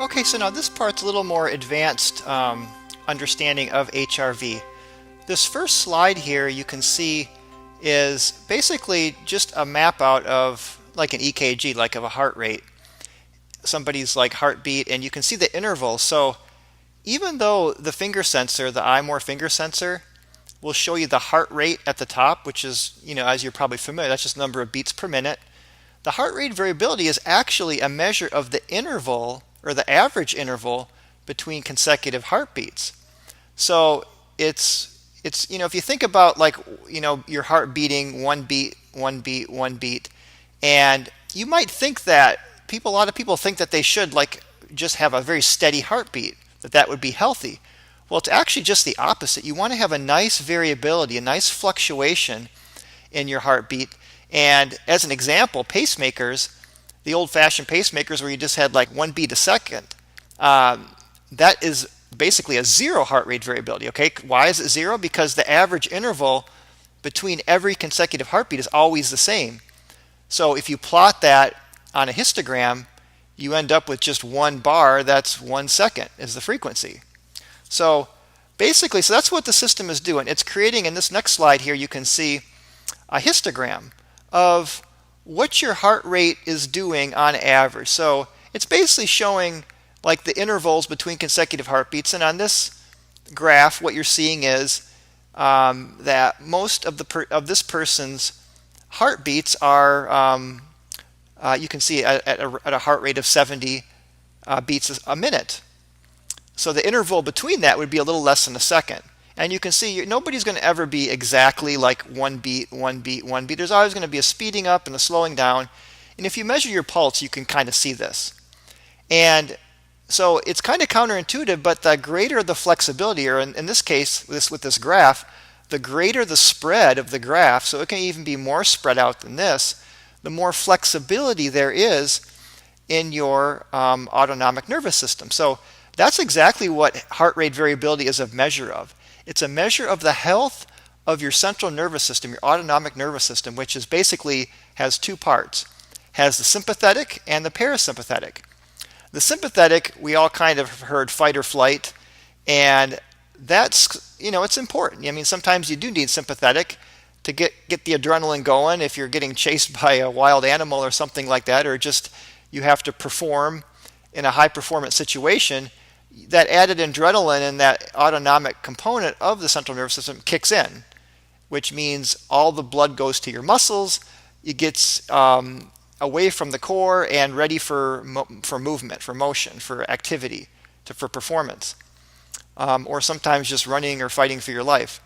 Okay, so now this part's a little more advanced understanding of HRV. This first slide here you can see is basically just a map out of like an EKG, like of a heart rate, somebody's like heartbeat, and you can see the interval. So even though the finger sensor, the iMORE finger sensor, will show you the heart rate at the top, which is, as you're probably familiar, that's just number of beats per minute. The heart rate variability is actually a measure of the interval or the average interval between consecutive heartbeats. So it's if you think about like your heart beating one beat, one beat, one beat, and you might think that a lot of people think that they should like just have a very steady heartbeat, that would be healthy. Well, it's actually just the opposite. You want to have a nice variability, a nice fluctuation in your heartbeat. And as an example, pacemakers, the old-fashioned pacemakers where you just had like one beat a second, that is basically a zero heart rate variability. Okay, why is it zero? Because the average interval between every consecutive heartbeat is always the same. So if you plot that on a histogram, you end up with just one bar. That's 1 second is the frequency. So basically, that's what the system is doing. It's creating, in this next slide here, you can see a histogram of what your heart rate is doing on average. So it's basically showing like the intervals between consecutive heartbeats. And on this graph, what you're seeing is that most of this person's heartbeats are, you can see at a heart rate of 70 beats a minute. So the interval between that would be a little less than a second. And you can see nobody's going to ever be exactly like one beat, one beat, one beat. There's always going to be a speeding up and a slowing down. And if you measure your pulse, you can kind of see this. And so it's kind of counterintuitive, but the greater the flexibility, or in this case, with this graph, the greater the spread of the graph, so it can even be more spread out than this, the more flexibility there is in your autonomic nervous system. So that's exactly what heart rate variability is a measure of. It's a measure of the health of your central nervous system, your autonomic nervous system, which is basically has two parts. Has the sympathetic and the parasympathetic. The sympathetic, we all kind of heard fight or flight, and that's, it's important. I mean, sometimes you do need sympathetic to get the adrenaline going if you're getting chased by a wild animal or something like that, or just you have to perform in a high performance situation. That added adrenaline and that autonomic component of the central nervous system kicks in, which means all the blood goes to your muscles. It gets away from the core and ready for movement, for motion, for activity, for performance, or sometimes just running or fighting for your life.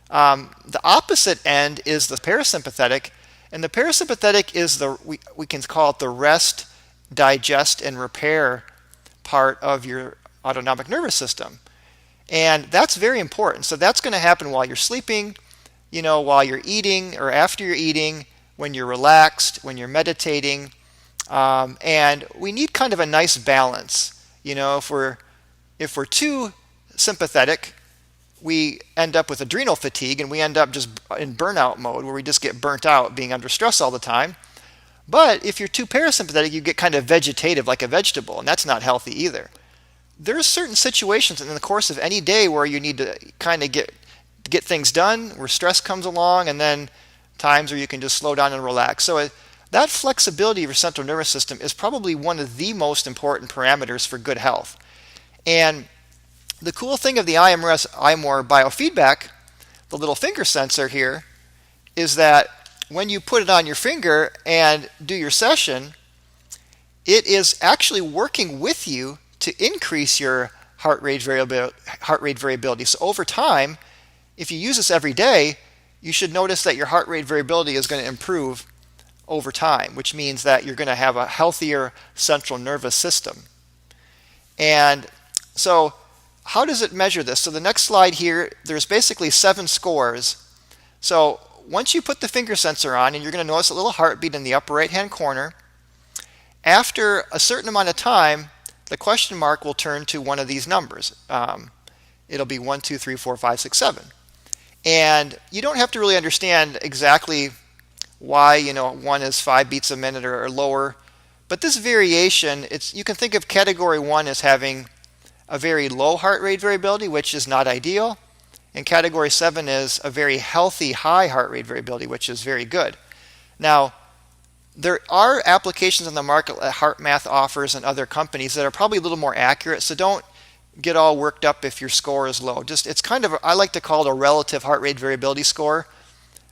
The opposite end is the parasympathetic, and the parasympathetic is we can call it the rest, digest, and repair part of your autonomic nervous system. And that's very important. So that's going to happen while you're sleeping, while you're eating or after you're eating, when you're relaxed, when you're meditating. And we need kind of a nice balance. If we're too sympathetic, we end up with adrenal fatigue and we end up just in burnout mode where we just get burnt out being under stress all the time. But if you're too parasympathetic, you get kind of vegetative like a vegetable, and that's not healthy either. There's certain situations in the course of any day where you need to kind of get things done, where stress comes along, and then times where you can just slow down and relax. So that flexibility of your central nervous system is probably one of the most important parameters for good health. And the cool thing of the iMRS iMORE Biofeedback, the little finger sensor here, is that when you put it on your finger and do your session, it is actually working with you to increase your heart rate variability. So over time, if you use this every day, you should notice that your heart rate variability is going to improve over time, which means that you're going to have a healthier central nervous system. And so how does it measure this? So the next slide here, there's basically 7 scores. So once you put the finger sensor on, and you're going to notice a little heartbeat in the upper right hand corner, after a certain amount of time, the question mark will turn to one of these numbers. It'll be 1, 2, 3, 4, 5, 6, 7. And you don't have to really understand exactly why 1 is 5 beats a minute or lower. But this variation, you can think of category 1 as having a very low heart rate variability, which is not ideal, and category 7 is a very healthy high heart rate variability, which is very good. Now, there are applications on the market that HeartMath offers and other companies that are probably a little more accurate, so don't get all worked up if your score is low. It's kind of, I like to call it a relative heart rate variability score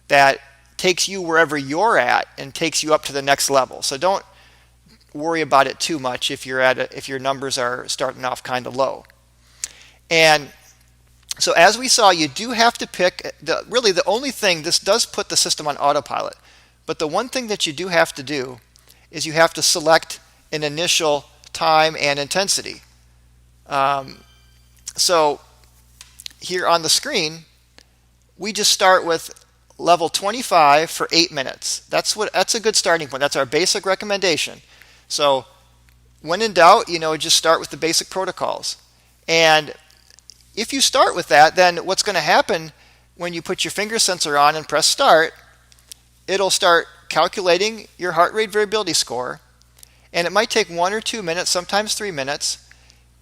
that takes you wherever you're at and takes you up to the next level. So don't worry about it too much if your numbers are starting off kind of low. And so as we saw, you do have to pick, really the only thing, this does put the system on autopilot, but the one thing that you do have to do is you have to select an initial time and intensity. So here on the screen, we just start with level 25 for 8 minutes. That's a good starting point. That's our basic recommendation. So when in doubt, just start with the basic protocols. And if you start with that, then what's going to happen when you put your finger sensor on and press start, it'll start calculating your heart rate variability score. And it might take 1 or 2 minutes, sometimes 3 minutes,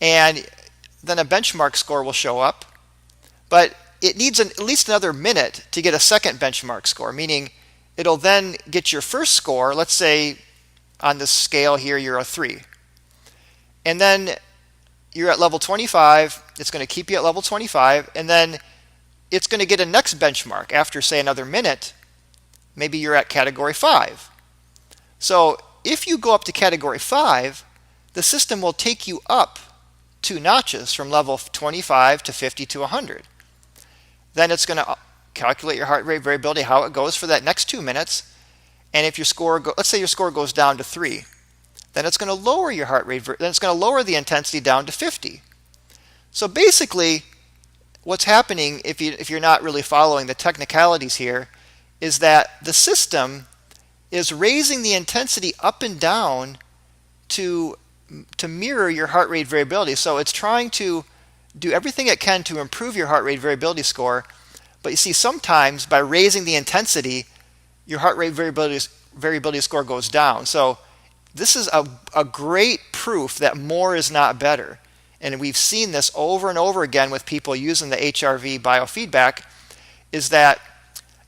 and then a benchmark score will show up. But it needs at least another minute to get a second benchmark score, meaning it'll then get your first score. Let's say on this scale here you're a 3. And then you're at level 25. It's going to keep you at level 25, and then it's going to get a next benchmark after, say, another minute. Maybe you're at category 5. So if you go up to category 5, the system will take you up 2 notches from level 25 to 50 to 100. Then it's going to calculate your heart rate variability, how it goes for that next 2 minutes. And if your score, let's say your score goes down to 3, then it's going to lower your heart rate, then it's going to lower the intensity down to 50. So basically, what's happening if you're not really following the technicalities here is that the system is raising the intensity up and down to mirror your heart rate variability. So it's trying to do everything it can to improve your heart rate variability score. But you see, sometimes by raising the intensity, your heart rate variability score goes down. So this is a great proof that more is not better. And we've seen this over and over again with people using the HRV biofeedback, is that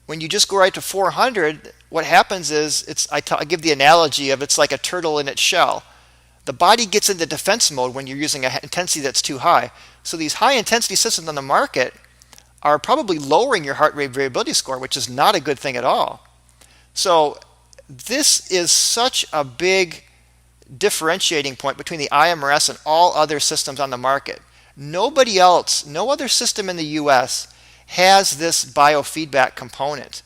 when you just go right to 400, what happens is, I give the analogy of it's like a turtle in its shell. The body gets into defense mode when you're using an intensity that's too high. So these high intensity systems on the market are probably lowering your heart rate variability score, which is not a good thing at all. So this is such a big differentiating point between the iMRS and all other systems on the market. Nobody else, no other system in the US has this biofeedback component.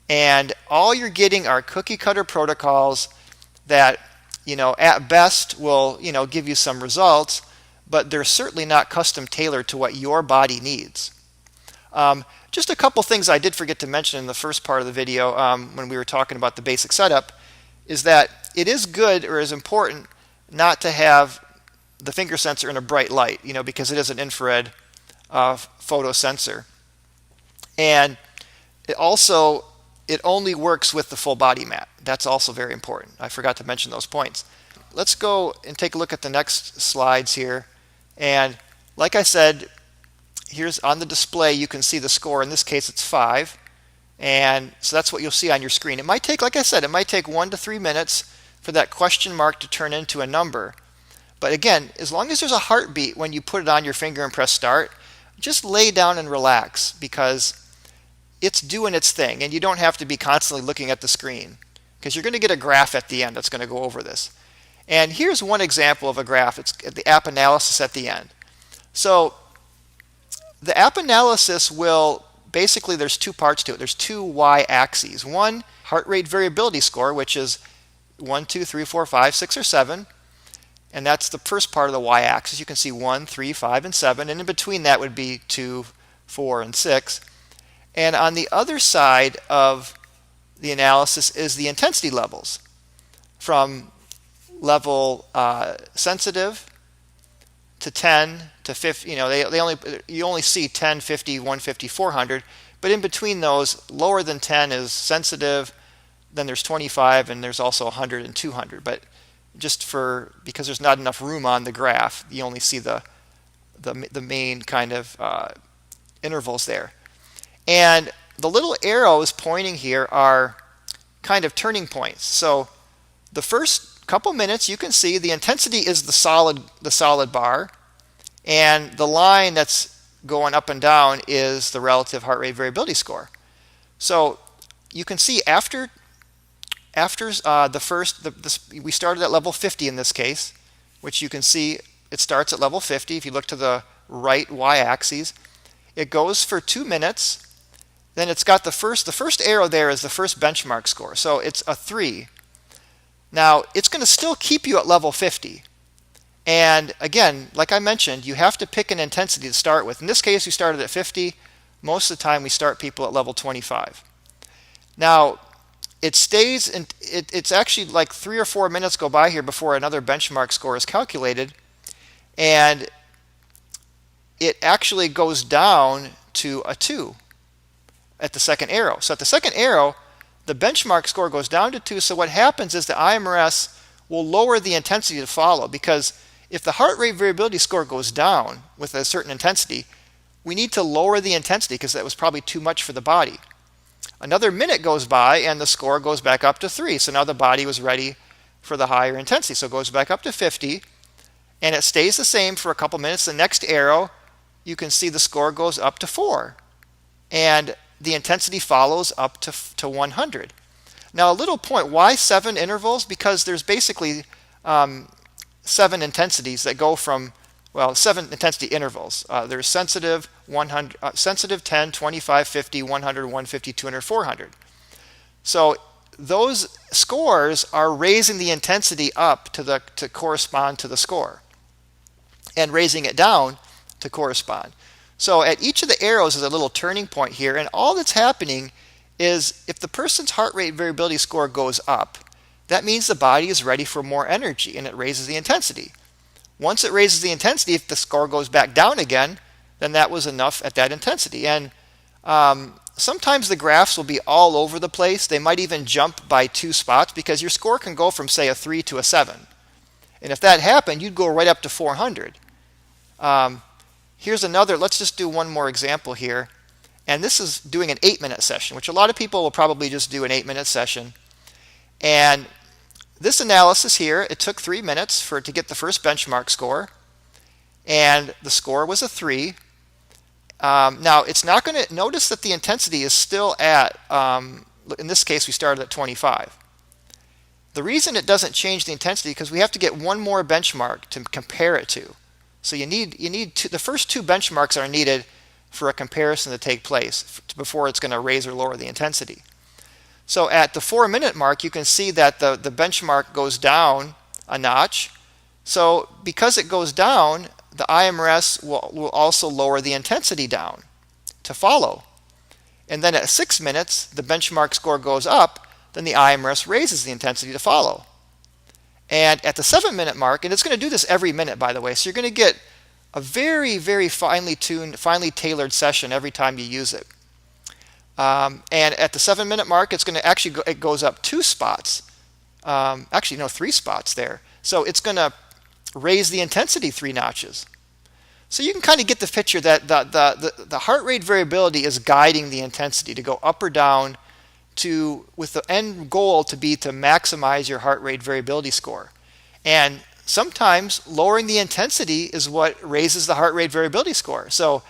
And all you're getting are cookie cutter protocols that, at best will, give you some results, but they're certainly not custom tailored to what your body needs. Just a couple things I did forget to mention in the first part of the video when we were talking about the basic setup is that it is good or is important not to have the finger sensor in a bright light, because it is an infrared photo sensor. And it only works with the full body mat. That's also very important. I forgot to mention those points. Let's go and take a look at the next slides here. And like I said, here's on the display, you can see the score. In this case, it's 5. And so that's what you'll see on your screen. It might take, like I said, it might take 1 to 3 minutes for that question mark to turn into a number. But again, as long as there's a heartbeat when you put it on your finger and press start, just lay down and relax, because it's doing its thing, and you don't have to be constantly looking at the screen, because you're going to get a graph at the end that's going to go over this. And here's one example of a graph. It's the app analysis at the end. So the app analysis will basically, there's 2 parts to it. There's 2 y-axes. One, heart rate variability score, which is 1, 2, 3, 4, 5, 6, or 7. And that's the first part of the y-axis. You can see 1, 3, 5, and 7. And in between that would be 2, 4, and 6. And on the other side of the analysis is the intensity levels, from level sensitive to 10 to 50. You only see 10, 50, 150, 400. But in between those, lower than 10 is sensitive. Then there's 25, and there's also 100 and 200. But because there's not enough room on the graph. You only see the main kind of intervals there. And the little arrows pointing here are kind of turning points. So the first couple minutes, you can see the intensity is the solid bar, and the line that's going up and down is the relative heart rate variability score. So you can see after we started at level 50 in this case, which you can see it starts at level 50. If you look to the right y-axis, it goes for 2 minutes. Then it's got the first arrow there is the first benchmark score. So it's a 3. Now it's going to still keep you at level 50. And again, like I mentioned, you have to pick an intensity to start with. In this case, we started at 50. Most of the time, we start people at level 25. Now, it stays, and it's actually like 3 or 4 minutes go by here before another benchmark score is calculated. And it actually goes down to a 2 at the second arrow. So at the second arrow, the benchmark score goes down to 2. So what happens is the iMRS will lower the intensity to follow, because if the heart rate variability score goes down with a certain intensity, we need to lower the intensity because that was probably too much for the body. Another minute goes by and the score goes back up to 3. So now the body was ready for the higher intensity. So it goes back up to 50, and it stays the same for a couple minutes. The next arrow, you can see the score goes up to 4, and the intensity follows up to 100. Now a little point, why 7 intervals? Because there's basically 7 intensities that go from, 7 intensity intervals. There's sensitive, 100, sensitive 10, 25, 50, 100, 150, 200, 400. So those scores are raising the intensity up to correspond to the score, and raising it down to correspond. So at each of the arrows is a little turning point here, and all that's happening is if the person's heart rate variability score goes up, that means the body is ready for more energy, and it raises the intensity. Once it raises the intensity, if the score goes back down again, then that was enough at that intensity. And sometimes the graphs will be all over the place. They might even jump by 2 spots, because your score can go from, say, a 3 to a 7. And if that happened, you'd go right up to 400. Here's another, let's just do one more example here. And this is doing an 8-minute session, which a lot of people will probably just do an 8-minute session. And this analysis here, it took 3 minutes for it to get the first benchmark score, and the score was a 3. Now it's not going to notice that the intensity is still at, in this case we started at 25. The reason it doesn't change the intensity because we have to get one more benchmark to compare it to. So you need the first 2 benchmarks are needed for a comparison to take place before it's going to raise or lower the intensity. So at the 4-minute mark, you can see that the benchmark goes down a notch. So because it goes down, the iMRS will also lower the intensity down to follow. And then at 6 minutes, the benchmark score goes up, then the iMRS raises the intensity to follow. And at the 7-minute mark, and it's going to do this every minute, by the way, so you're going to get a very, very finely tuned, finely tailored session every time you use it. And at the 7-minute mark, it's going to actually it goes up 2 spots. Actually, no, 3 spots there. So it's going to raise the intensity 3 notches. So you can kind of get the picture that the heart rate variability is guiding the intensity to go up or down, with the end goal to be to maximize your heart rate variability score. And sometimes lowering the intensity is what raises the heart rate variability score. So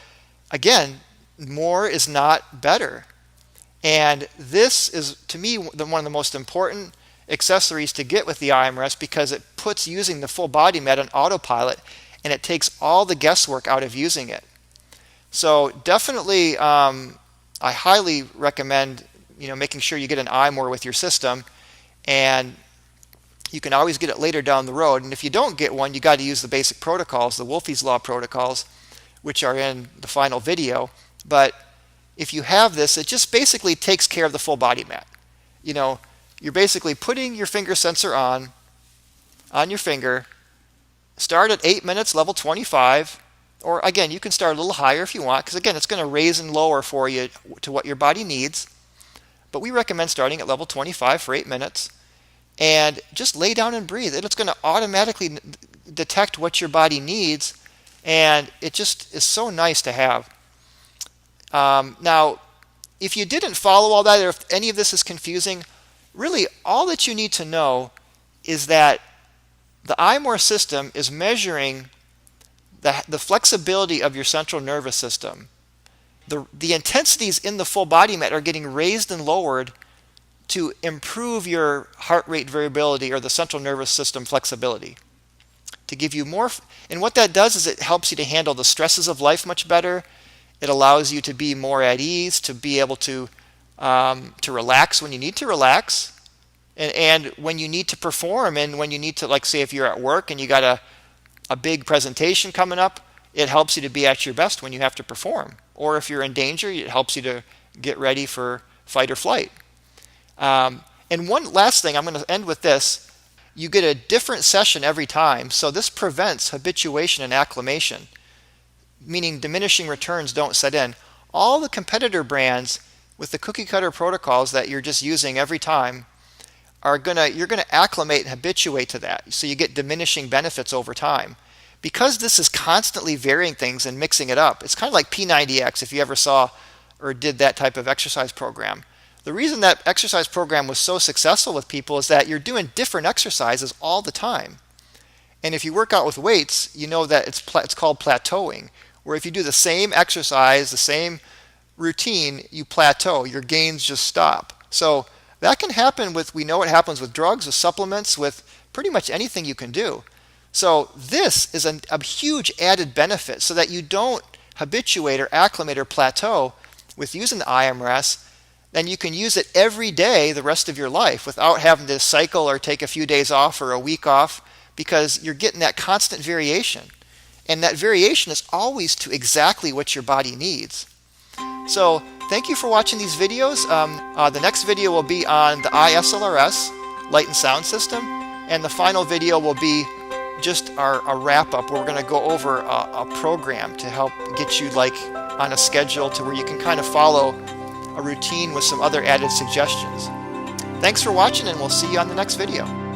again, more is not better. And this is, to me, one of the most important accessories to get with the iMRS, because it puts using the full body med on autopilot, and it takes all the guesswork out of using it. So definitely, I highly recommend making sure you get an iMORE with your system, and you can always get it later down the road. And if you don't get one, you got to use the basic protocols, the Wolfie's Law protocols, which are in the final video. But if you have this, it just basically takes care of the full body mat. You're basically putting your finger sensor on your finger, start at 8 minutes, level 25, or again, you can start a little higher if you want, because again, it's going to raise and lower for you to what your body needs. But we recommend starting at level 25 for 8 minutes. and just lay down and breathe. It's going to automatically detect what your body needs, and it just is so nice to have. Now, if you didn't follow all that, or if any of this is confusing, really all that you need to know is that the iMORE system is measuring the flexibility of your central nervous system. The intensities in the full body mat are getting raised and lowered to improve your heart rate variability or the central nervous system flexibility, to give you more. And what that does is it helps you to handle the stresses of life much better. It allows you to be more at ease, to be able to relax when you need to relax, and when you need to perform, and when you need to, like, say if you're at work and you got a big presentation coming up, it helps you to be at your best when you have to perform. Or if you're in danger, it helps you to get ready for fight or flight. And one last thing, I'm going to end with this. You get a different session every time, so this prevents habituation and acclimation, meaning diminishing returns don't set in. All the competitor brands with the cookie cutter protocols that you're just using every time you're gonna acclimate and habituate to that, so you get diminishing benefits over time. Because this is constantly varying things and mixing it up, it's kind of like P90X, if you ever saw or did that type of exercise program. The reason that exercise program was so successful with people is that you're doing different exercises all the time. And if you work out with weights, you know that it's called plateauing, where if you do the same exercise, the same routine, you plateau, your gains just stop. So that can happen we know it happens with drugs, with supplements, with pretty much anything you can do. So this is a huge added benefit, so that you don't habituate or acclimate or plateau with using the iMRS. Then you can use it every day the rest of your life without having to cycle or take a few days off or a week off, because you're getting that constant variation. And that variation is always to exactly what your body needs. So thank you for watching these videos. The next video will be on the iSLRS, light and sound system, and the final video will be just a wrap-up where we're going to go over a program to help get you on a schedule to where you can kind of follow a routine with some other added suggestions. Thanks for watching, and we'll see you on the next video.